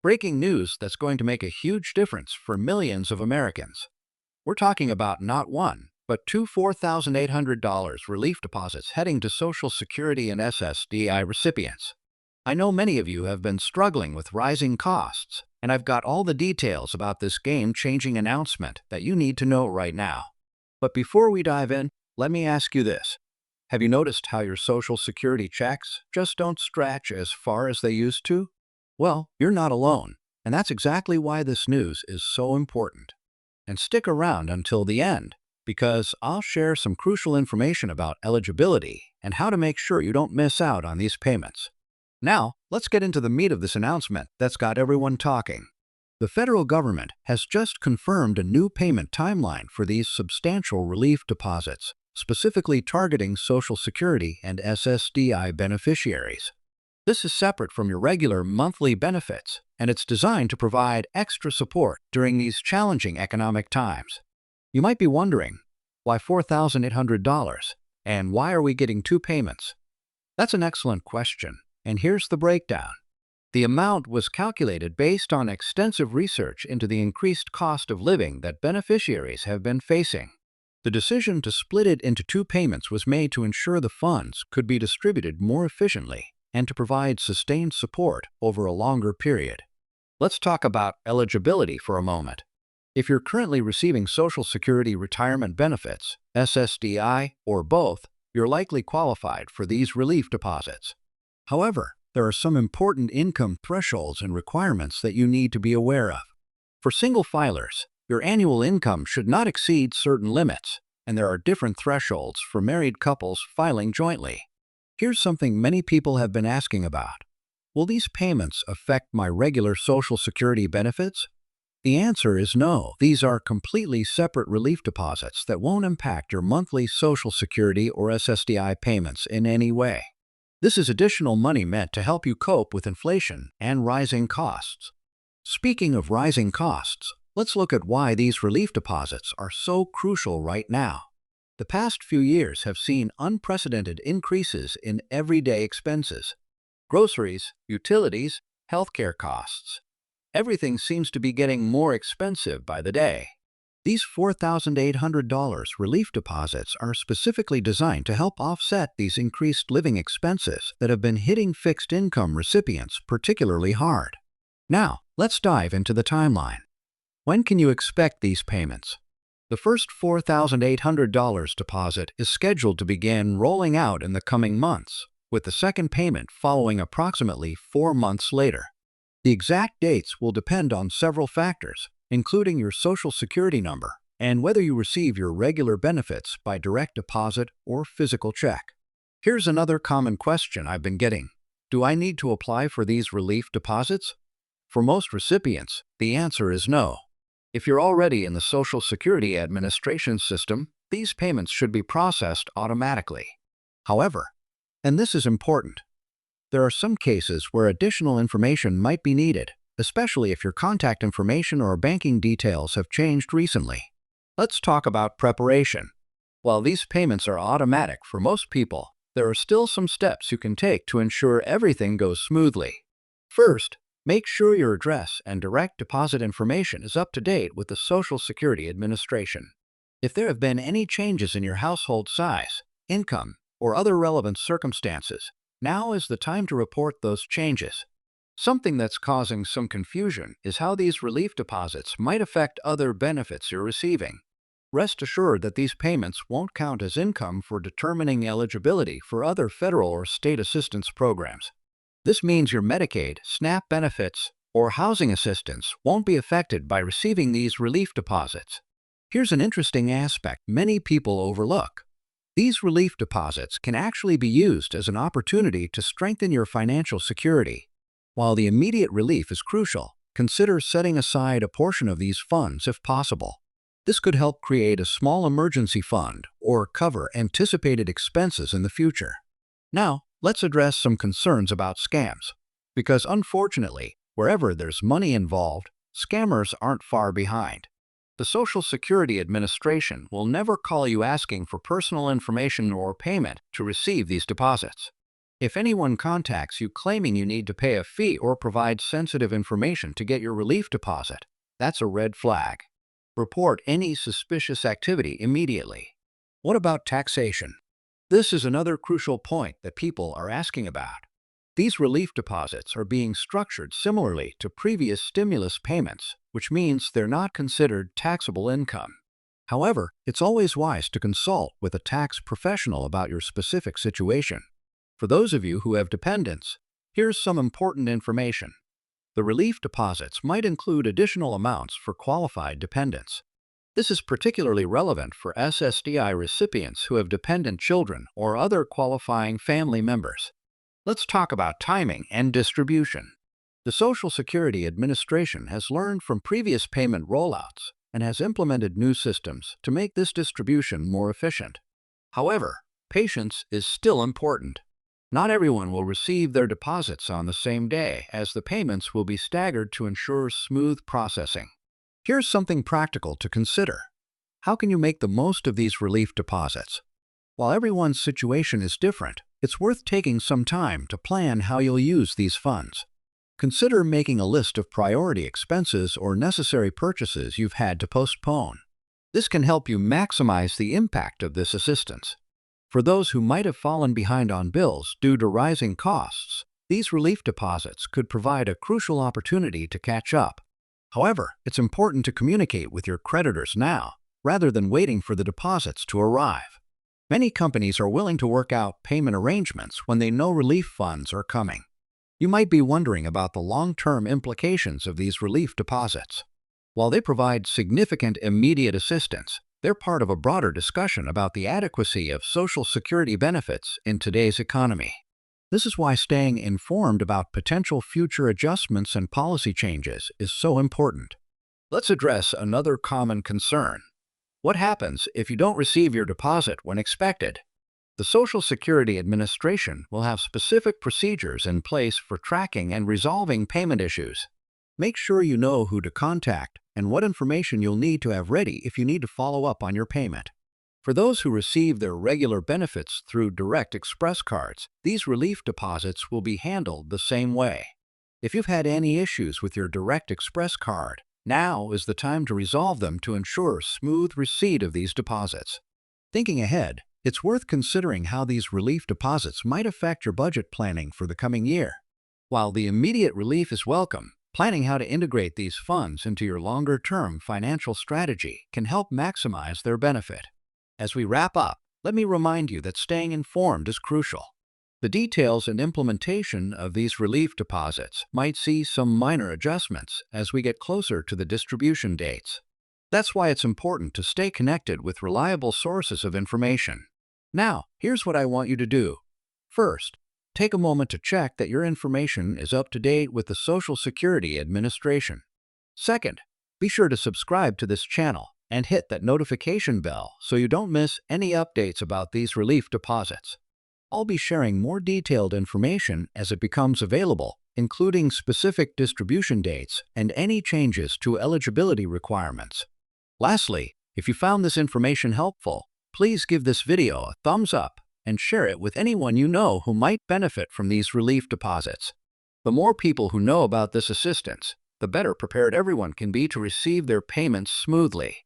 Breaking news that's going to make a huge difference for millions of Americans. We're talking about not one, but two $4,800 relief deposits heading to Social Security and SSDI recipients. I know many of you have been struggling with rising costs, and I've got all the details about this game-changing announcement that you need to know right now. But before we dive in, let me ask you this. Have you noticed how your Social Security checks just don't stretch as far as they used to? Well, you're not alone, and that's exactly why this news is so important. And stick around until the end, because I'll share some crucial information about eligibility and how to make sure you don't miss out on these payments. Now, let's get into the meat of this announcement that's got everyone talking. The federal government has just confirmed a new payment timeline for these substantial relief deposits, specifically targeting Social Security and SSDI beneficiaries. This is separate from your regular monthly benefits, and it's designed to provide extra support during these challenging economic times. You might be wondering, why $4,800? And why are we getting two payments? That's an excellent question, and here's the breakdown. The amount was calculated based on extensive research into the increased cost of living that beneficiaries have been facing. The decision to split it into two payments was made to ensure the funds could be distributed more efficiently and to provide sustained support over a longer period. Let's talk about eligibility for a moment. If you're currently receiving Social Security retirement benefits, SSDI, or both, you're likely qualified for these relief deposits. However, there are some important income thresholds and requirements that you need to be aware of. For single filers, your annual income should not exceed certain limits, and there are different thresholds for married couples filing jointly. Here's something many people have been asking about. Will these payments affect my regular Social Security benefits? The answer is no. These are completely separate relief deposits that won't impact your monthly Social Security or SSDI payments in any way. This is additional money meant to help you cope with inflation and rising costs. Speaking of rising costs, let's look at why these relief deposits are so crucial right now. The past few years have seen unprecedented increases in everyday expenses. Groceries, utilities, healthcare costs. Everything seems to be getting more expensive by the day. These $4,800 relief deposits are specifically designed to help offset these increased living expenses that have been hitting fixed income recipients particularly hard. Now, let's dive into the timeline. When can you expect these payments? The first $4,800 deposit is scheduled to begin rolling out in the coming months, with the second payment following approximately 4 months later. The exact dates will depend on several factors, including your Social Security number and whether you receive your regular benefits by direct deposit or physical check. Here's another common question I've been getting. Do I need to apply for these relief deposits? For most recipients, the answer is no. If you're already in the Social Security Administration system, these payments should be processed automatically. However, and this is important, there are some cases where additional information might be needed, especially if your contact information or banking details have changed recently. Let's talk about preparation. While these payments are automatic for most people, there are still some steps you can take to ensure everything goes smoothly. First, make sure your address and direct deposit information is up to date with the Social Security Administration. If there have been any changes in your household size, income, or other relevant circumstances, now is the time to report those changes. Something that's causing some confusion is how these relief deposits might affect other benefits you're receiving. Rest assured that these payments won't count as income for determining eligibility for other federal or state assistance programs. This means your Medicaid, SNAP benefits, or housing assistance won't be affected by receiving these relief deposits. Here's an interesting aspect many people overlook. These relief deposits can actually be used as an opportunity to strengthen your financial security. While the immediate relief is crucial, consider setting aside a portion of these funds if possible. This could help create a small emergency fund or cover anticipated expenses in the future. Now, let's address some concerns about scams. Because unfortunately, wherever there's money involved, scammers aren't far behind. The Social Security Administration will never call you asking for personal information or payment to receive these deposits. If anyone contacts you claiming you need to pay a fee or provide sensitive information to get your relief deposit, that's a red flag. Report any suspicious activity immediately. What about taxation? This is another crucial point that people are asking about. These relief deposits are being structured similarly to previous stimulus payments, which means they're not considered taxable income. However, it's always wise to consult with a tax professional about your specific situation. For those of you who have dependents, here's some important information. The relief deposits might include additional amounts for qualified dependents. This is particularly relevant for SSDI recipients who have dependent children or other qualifying family members. Let's talk about timing and distribution. The Social Security Administration has learned from previous payment rollouts and has implemented new systems to make this distribution more efficient. However, patience is still important. Not everyone will receive their deposits on the same day, as the payments will be staggered to ensure smooth processing. Here's something practical to consider. How can you make the most of these relief deposits? While everyone's situation is different, it's worth taking some time to plan how you'll use these funds. Consider making a list of priority expenses or necessary purchases you've had to postpone. This can help you maximize the impact of this assistance. For those who might have fallen behind on bills due to rising costs, these relief deposits could provide a crucial opportunity to catch up. However, it's important to communicate with your creditors now, rather than waiting for the deposits to arrive. Many companies are willing to work out payment arrangements when they know relief funds are coming. You might be wondering about the long-term implications of these relief deposits. While they provide significant immediate assistance, they're part of a broader discussion about the adequacy of Social Security benefits in today's economy. This is why staying informed about potential future adjustments and policy changes is so important. Let's address another common concern. What happens if you don't receive your deposit when expected? The Social Security Administration will have specific procedures in place for tracking and resolving payment issues. Make sure you know who to contact and what information you'll need to have ready if you need to follow up on your payment. For those who receive their regular benefits through direct express cards, these relief deposits will be handled the same way. If you've had any issues with your direct express card, now is the time to resolve them to ensure smooth receipt of these deposits. Thinking ahead, it's worth considering how these relief deposits might affect your budget planning for the coming year. While the immediate relief is welcome, planning how to integrate these funds into your longer-term financial strategy can help maximize their benefit. As we wrap up, let me remind you that staying informed is crucial. The details and implementation of these relief deposits might see some minor adjustments as we get closer to the distribution dates. That's why it's important to stay connected with reliable sources of information. Now, here's what I want you to do. First, take a moment to check that your information is up to date with the Social Security Administration. Second, be sure to subscribe to this channel and hit that notification bell so you don't miss any updates about these relief deposits. I'll be sharing more detailed information as it becomes available, including specific distribution dates and any changes to eligibility requirements. Lastly, if you found this information helpful, please give this video a thumbs up and share it with anyone you know who might benefit from these relief deposits. The more people who know about this assistance, the better prepared everyone can be to receive their payments smoothly.